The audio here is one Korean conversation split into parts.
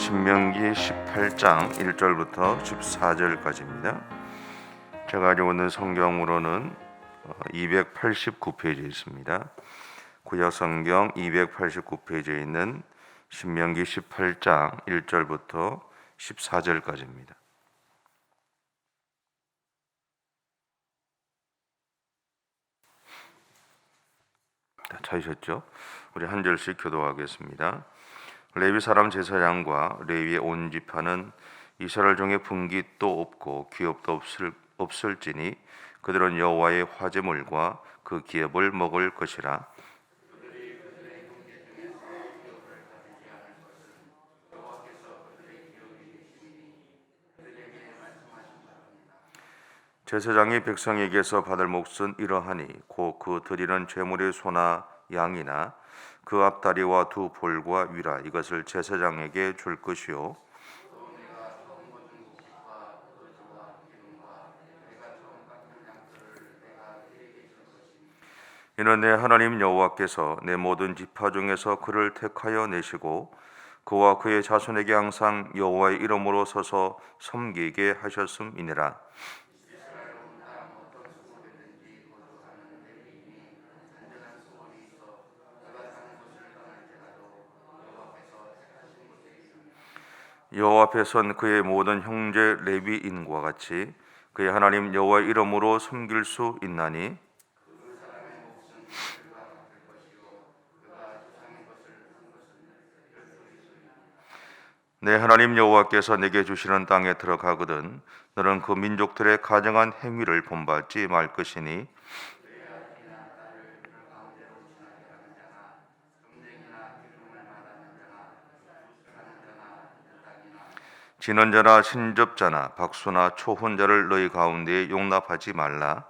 신명기 18장 1절부터 14절까지입니다. 제가 가지고 있는 성경으로는 289페이지에 있습니다. 구약성경 289페이지에 있는 신명기 18장 1절부터 14절까지입니다. 다 찾으셨죠? 우리 한 절씩 교도하겠습니다. 레위 사람 제사장과 레위의 온 지파는 이스라엘 중에 분깃도 없고 기업도 없을지니 그들은 여호와의 화제물과 그 기업을 먹을 것이라. 제사장이 백성에게서 받을 몫은 이러하니 곧 그 드리는 제물의 소나 양이나 그 앞다리와 두 볼과 위라 이것을 제사장에게 줄 것이요 이는 내 하나님 여호와께서 내 모든 지파 중에서 그를 택하여 내시고 그와 그의 자손에게 항상 여호와의 이름으로 서서 섬기게 하셨음이니라. 여호와 앞에 선 그의 모든 형제 레위인과 같이 그의 하나님 여호와의 이름으로 섬길 수 있나니 내 하나님 여호와께서 내게 주시는 땅에 들어가거든 너는 그 민족들의 가증한 행위를 본받지 말 것이니 진언자나 신접자나 박수나 초혼자를 너희 가운데에 용납하지 말라.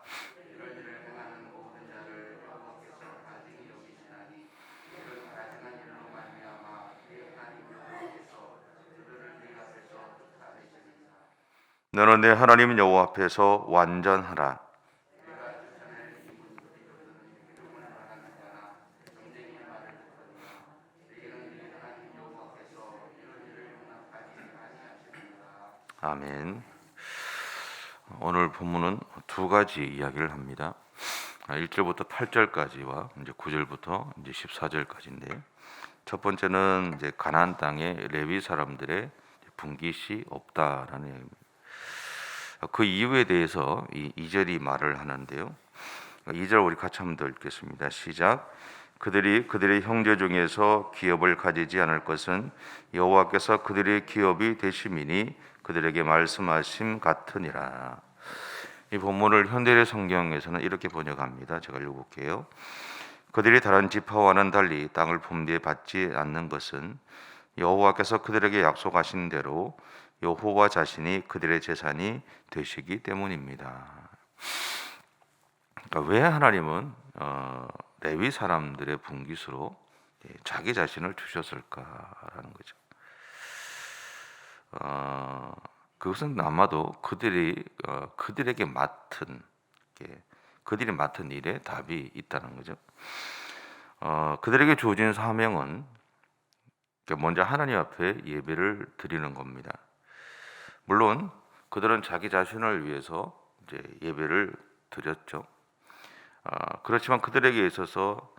너는 내 하나님 여호와 앞에서 완전하라. 아멘. 오늘 본문은 두 가지 이야기를 합니다. 1절부터 8절까지와 이제 9절부터 이제 14절까지인데 첫 번째는 이제 가나안 땅에 레위 사람들의 분깃이 없다라는 얘기입니다. 그 이유에 대해서 이 2절이 말을 하는데요. 2절 우리 같이 한번 더 읽겠습니다. 시작. 그들의 형제 중에서 기업을 가지지 않을 것은 여호와께서 그들의 기업이 되심이니 그들에게 말씀하심 같으니라. 이 본문을 현대의 성경에서는 이렇게 번역합니다. 제가 읽어볼게요. 그들이 다른 지파와는 달리 땅을 분배해 받지 않는 것은 여호와께서 그들에게 약속하신 대로 여호와 자신이 그들의 재산이 되시기 때문입니다. 그러니까 왜 하나님은 레위 사람들의 분깃으로 자기 자신을 주셨을까라는 거죠. 그것은 아마도 그들에게 그들이 맡은 일에 답이 있다는 거죠. 그들에게 주어진 사명은 먼저 하나님 앞에 예배를 드리는 겁니다. 물론 그들은 자기 자신을 위해서 이제 예배를 드렸죠. 그렇지만 그들에게 있어서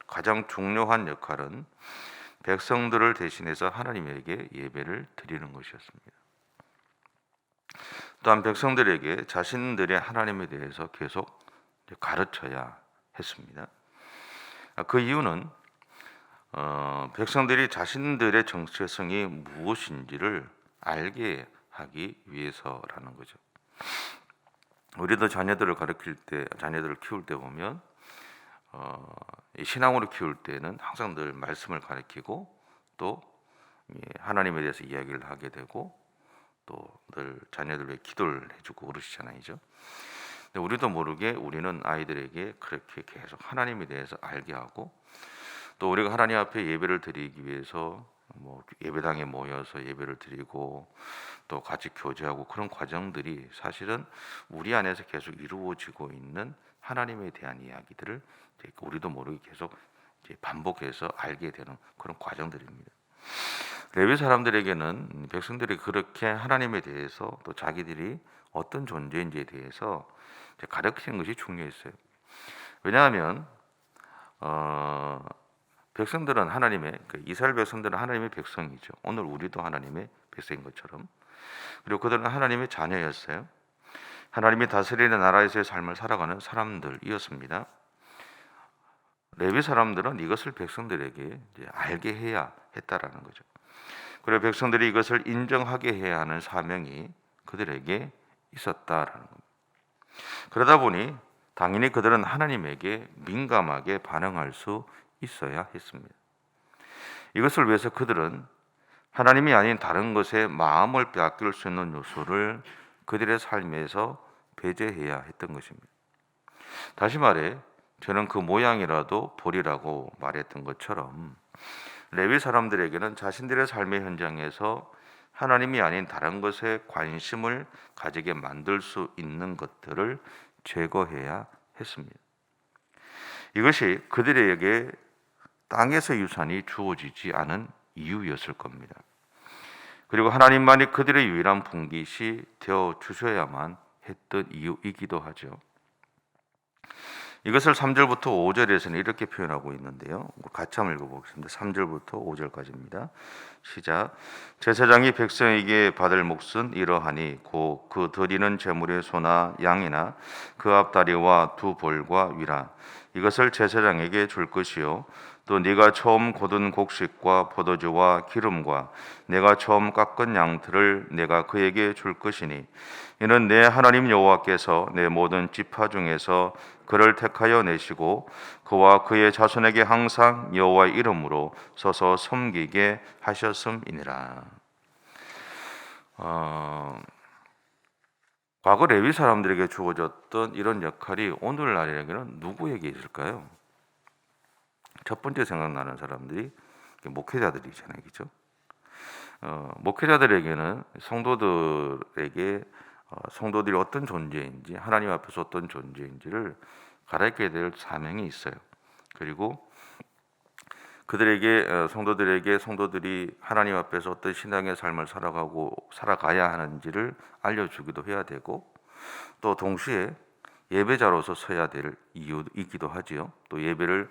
가장 중요한 역할은 백성들을 대신해서 하나님에게 예배를 드리는 것이었습니다. 또한 백성들에게 자신들의 하나님에 대해서 계속 가르쳐야 했습니다. 그 이유는 백성들이 자신들의 정체성이 무엇인지를 알게 하기 위해서라는 거죠. 우리도 자녀들을 키울 때 보면 신앙으로 키울 때는 항상 늘 말씀을 가르치고 또 하나님에 대해서 이야기를 하게 되고 또 늘 자녀들 위해 기도를 해주고 그러시잖아요. 근데 우리도 모르게 우리는 아이들에게 그렇게 계속 하나님에 대해서 알게 하고 또 우리가 하나님 앞에 예배를 드리기 위해서 예배당에 모여서 예배를 드리고 또 같이 교제하고 그런 과정들이 사실은 우리 안에서 계속 이루어지고 있는 하나님에 대한 이야기들을 우리도 모르게 계속 반복해서 알게 되는 그런 과정들입니다. 레위 사람들에게는 백성들이 그렇게 하나님에 대해서 또 자기들이 어떤 존재인지에 대해서 가르치는 것이 중요했어요. 왜냐하면 백성들은 이스라엘 백성들은 하나님의 백성이죠. 오늘 우리도 하나님의 백성인 것처럼. 그리고 그들은 하나님의 자녀였어요. 하나님이 다스리는 나라에서의 삶을 살아가는 사람들이었습니다. 레위 사람들은 이것을 백성들에게 알게 해야 했다라는 거죠. 그리고 백성들이 이것을 인정하게 해야 하는 사명이 그들에게 있었다라는 겁니다. 그러다 보니 당연히 그들은 하나님에게 민감하게 반응할 수 있어야 했습니다. 이것을 위해서 그들은 하나님이 아닌 다른 것에 마음을 빼앗길 수 있는 요소를 그들의 삶에서 배제해야 했던 것입니다. 다시 말해 저는 그 모양이라도 보리라고 말했던 것처럼 레위 사람들에게는 자신들의 삶의 현장에서 하나님이 아닌 다른 것에 관심을 가지게 만들 수 있는 것들을 제거해야 했습니다. 이것이 그들에게 땅에서 유산이 주어지지 않은 이유였을 겁니다. 그리고 하나님만이 그들의 유일한 분깃이 되어 주셔야만 했던 이유이기도 하죠. 이것을 3절부터 5절에서는 이렇게 표현하고 있는데요. 같이 한번 읽어보겠습니다. 3절부터 5절까지입니다. 시작. 제사장이 백성에게 받을 몫은 이러하니 곧 그 드리는 제물의 소나 양이나 그 앞다리와 두 볼과 위라. 이것을 제사장에게 줄 것이요 또 네가 처음 거둔 곡식과 포도주와 기름과 내가 처음 깎은 양털을 내가 그에게 줄 것이니 이는 내 하나님 여호와께서 내 모든 지파 중에서 그를 택하여 내시고 그와 그의 자손에게 항상 여호와의 이름으로 서서 섬기게 하셨음이니라. 과거 레위 사람들에게 주어졌던 이런 역할이 오늘날에게는 누구에게 있을까요? 첫 번째 생각나는 사람들이 목회자들이잖아요, 그렇죠? 목회자들에게는 성도들이 어떤 존재인지, 하나님 앞에서 어떤 존재인지를 가르쳐야 될 사명이 있어요. 그리고 성도들이 하나님 앞에서 어떤 신앙의 삶을 살아가야 하는지를 알려주기도 해야 되고, 또 동시에 예배자로서 서야 될 이유이기도 하지요. 또 예배를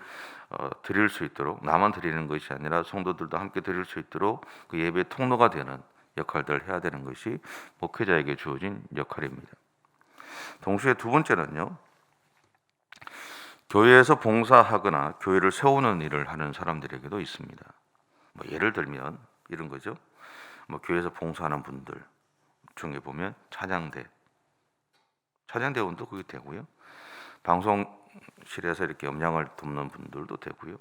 드릴 수 있도록, 나만 드리는 것이 아니라 성도들도 함께 드릴 수 있도록 그 예배 통로가 되는 역할들을 해야 되는 것이 목회자에게 주어진 역할입니다. 동시에 두 번째는요, 교회에서 봉사하거나 교회를 세우는 일을 하는 사람들에게도 있습니다. 예를 들면 이런 거죠. 교회에서 봉사하는 분들 중에 보면 찬양대원도 그게 되고요. 방송실에서 이렇게 음향을 돕는 분들도 되고요.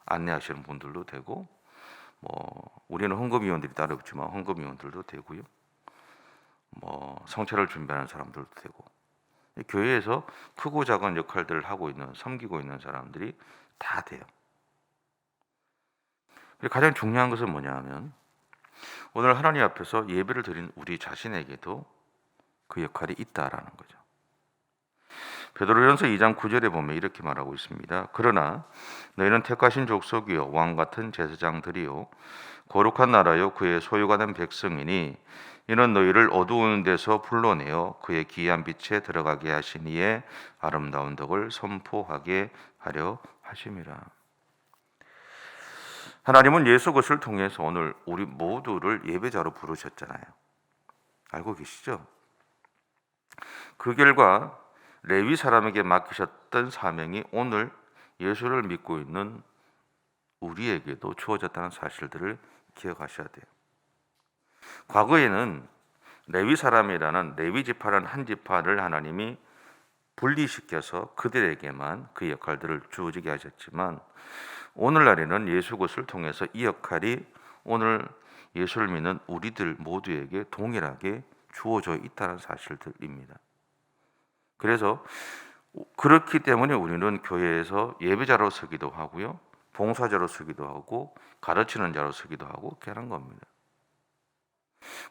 안내하시는 분들도 되고, 우리는 헌금위원들이 따로 없지만 헌금위원들도 되고요. 성체를 준비하는 사람들도 되고, 교회에서 크고 작은 역할들을 섬기고 있는 사람들이 다 돼요. 가장 중요한 것은 뭐냐 하면 오늘 하나님 앞에서 예배를 드린 우리 자신에게도 그 역할이 있다라는 거죠. 베드로전서 2장 9절에 보면 이렇게 말하고 있습니다. 그러나 너희는 택하신 족속이요 왕 같은 제사장들이요 거룩한 나라요 그의 소유가 된 백성이니 이는 너희를 어두운 데서 불러내어 그의 기이한 빛에 들어가게 하신 이의 아름다운 덕을 선포하게 하려 하심이라. 하나님은 예수 그리스도를 통해서 오늘 우리 모두를 예배자로 부르셨잖아요. 알고 계시죠? 그 결과 레위 사람에게 맡기셨던 사명이 오늘 예수를 믿고 있는 우리에게도 주어졌다는 사실들을 기억하셔야 돼요. 과거에는 레위 사람이라는 레위 지파라는 한 지파를 하나님이 분리시켜서 그들에게만 그 역할들을 주어지게 하셨지만 오늘날에는 예수 그리스도를 통해서 이 역할이 오늘 예수를 믿는 우리들 모두에게 동일하게 주어져 있다는 사실들입니다. 그래서 그렇기 때문에 우리는 교회에서 예배자로 서기도 하고요, 봉사자로 서기도 하고 가르치는 자로 서기도 하고 그렇게 하는 겁니다.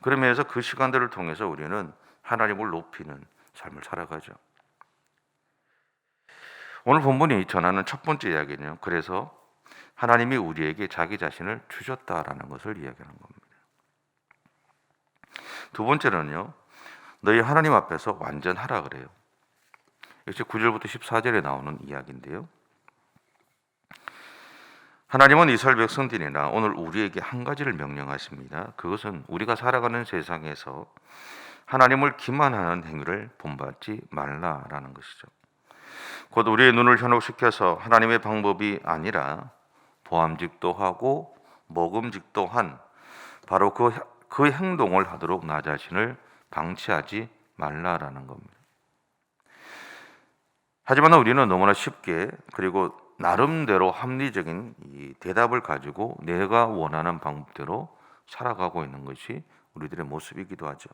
그러면서 그 시간들을 통해서 우리는 하나님을 높이는 삶을 살아가죠. 오늘 본문이 전하는 첫 번째 이야기는요, 그래서 하나님이 우리에게 자기 자신을 주셨다라는 것을 이야기하는 겁니다. 두 번째는요, 너희 하나님 앞에서 완전하라 그래요. 역시 9절부터 14절에 나오는 이야기인데요. 하나님은 이스라엘 백성들이나 오늘 우리에게 한 가지를 명령하십니다. 그것은 우리가 살아가는 세상에서 하나님을 기만하는 행위를 본받지 말라라는 것이죠. 곧 우리의 눈을 현혹시켜서 하나님의 방법이 아니라 보암직도 하고 먹음직도 한 바로 그 행동을 하도록 나 자신을 방치하지 말라라는 겁니다. 하지만 우리는 너무나 쉽게 그리고 나름대로 합리적인 이 대답을 가지고 내가 원하는 방법대로 살아가고 있는 것이 우리들의 모습이기도 하죠.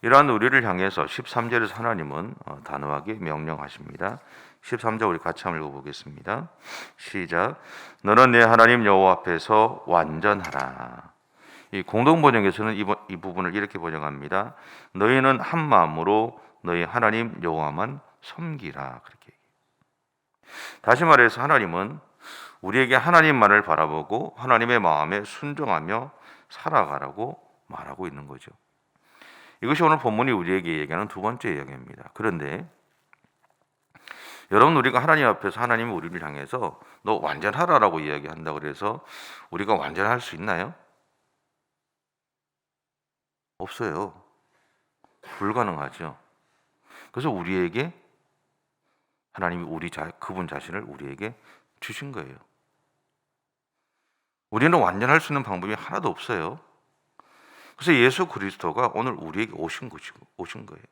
이러한 우리를 향해서 13절에서 하나님은 단호하게 명령하십니다. 13절 우리 같이 한번 읽어보겠습니다. 시작. 너는 내 하나님 여호와 앞에서 완전하라. 이 공동번역에서는 이 부분을 이렇게 번역합니다. 너희는 한 마음으로 너희 하나님 여호와만 섬기라. 그렇게. 다시 말해서 하나님은 우리에게 하나님만을 바라보고 하나님의 마음에 순종하며 살아가라고 말하고 있는 거죠. 이것이 오늘 본문이 우리에게 얘기하는 두 번째 이야기입니다. 그런데 여러분, 우리가 하나님 앞에서 하나님이 우리를 향해서 너 완전하라라고 이야기한다고 그래서 우리가 완전할 수 있나요? 없어요. 불가능하죠. 그래서 우리에게 하나님이 그분 자신을 우리에게 주신 거예요. 우리는 완전할 수 있는 방법이 하나도 없어요. 그래서 예수 그리스도가 오늘 우리에게 오신 거예요.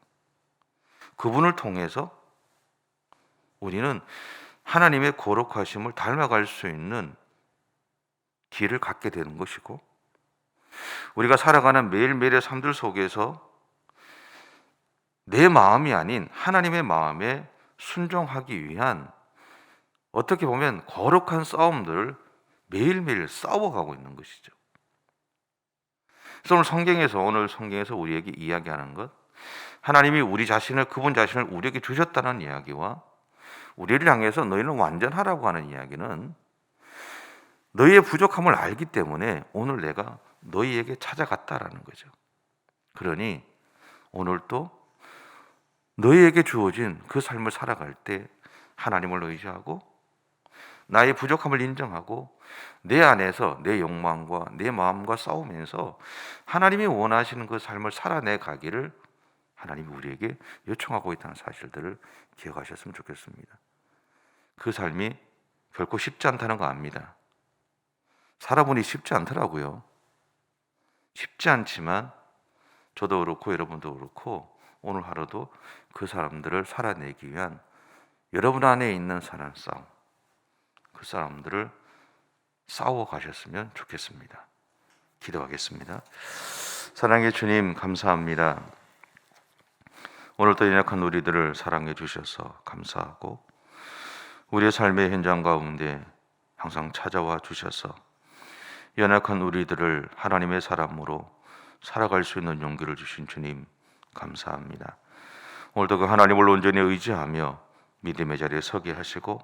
그분을 통해서 우리는 하나님의 거룩하심을 닮아갈 수 있는 길을 갖게 되는 것이고, 우리가 살아가는 매일매일의 삶들 속에서 내 마음이 아닌 하나님의 마음에 순종하기 위한 어떻게 보면 거룩한 싸움들을 매일매일 싸워가고 있는 것이죠. 그래서 오늘 성경에서 우리에게 이야기하는 것, 하나님이 그분 자신을 우리에게 주셨다는 이야기와 우리를 향해서 너희는 완전하라고 하는 이야기는 너희의 부족함을 알기 때문에 오늘 내가 너희에게 찾아갔다라는 거죠. 그러니 오늘 또 너희에게 주어진 그 삶을 살아갈 때 하나님을 의지하고 나의 부족함을 인정하고 내 안에서 내 욕망과 내 마음과 싸우면서 하나님이 원하시는 그 삶을 살아내 가기를 하나님이 우리에게 요청하고 있다는 사실들을 기억하셨으면 좋겠습니다. 그 삶이 결코 쉽지 않다는 거 압니다. 살아보니 쉽지 않더라고요. 쉽지 않지만 저도 그렇고 여러분도 그렇고 오늘 하루도 그 사람들을 살아내기 위한 여러분 안에 있는 사랑 싸움, 그 사람들을 싸워 가셨으면 좋겠습니다. 기도하겠습니다. 사랑의 주님, 감사합니다. 오늘도 연약한 우리들을 사랑해 주셔서 감사하고 우리의 삶의 현장 가운데 항상 찾아와 주셔서 연약한 우리들을 하나님의 사람으로 살아갈 수 있는 용기를 주신 주님, 감사합니다. 오늘도 그 하나님을 온전히 의지하며 믿음의 자리에 서게 하시고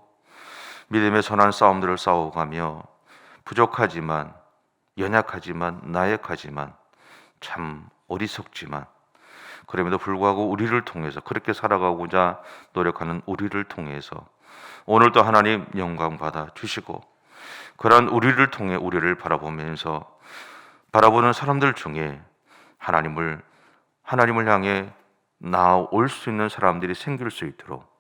믿음의 선한 싸움들을 싸워가며 부족하지만 연약하지만 나약하지만 참 어리석지만 그럼에도 불구하고 우리를 통해서 그렇게 살아가고자 노력하는 우리를 통해서 오늘도 하나님 영광 받아 주시고 그런 우리를 통해 우리를 바라보는 사람들 중에 하나님을 향해 나올 수 있는 사람들이 생길 수 있도록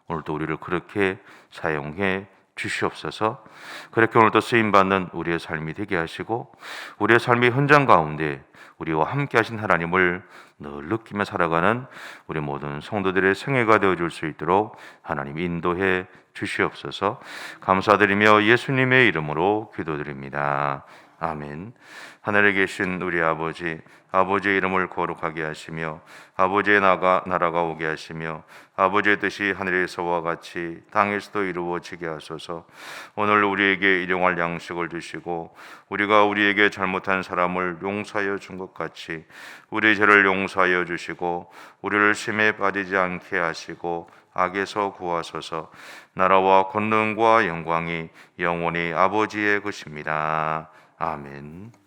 오늘도 우리를 그렇게 사용해 주시옵소서. 그렇게 오늘도 쓰임받는 우리의 삶이 되게 하시고 우리의 삶의 현장 가운데 우리와 함께 하신 하나님을 늘 느끼며 살아가는 우리 모든 성도들의 생애가 되어줄 수 있도록 하나님 인도해 주시옵소서. 감사드리며 예수님의 이름으로 기도드립니다. 아멘. 하늘에 계신 우리 아버지, 아버지의 이름을 거룩하게 하시며 아버지의 나라가 오게 하시며 아버지의 뜻이 하늘에서와 같이 땅에서도 이루어지게 하소서. 오늘 우리에게 일용할 양식을 주시고 우리가 우리에게 잘못한 사람을 용서하여 준 것 같이 우리 죄를 용서하여 주시고 우리를 심에 빠지지 않게 하시고 악에서 구하소서. 나라와 권능과 영광이 영원히 아버지의 것입니다. 아멘.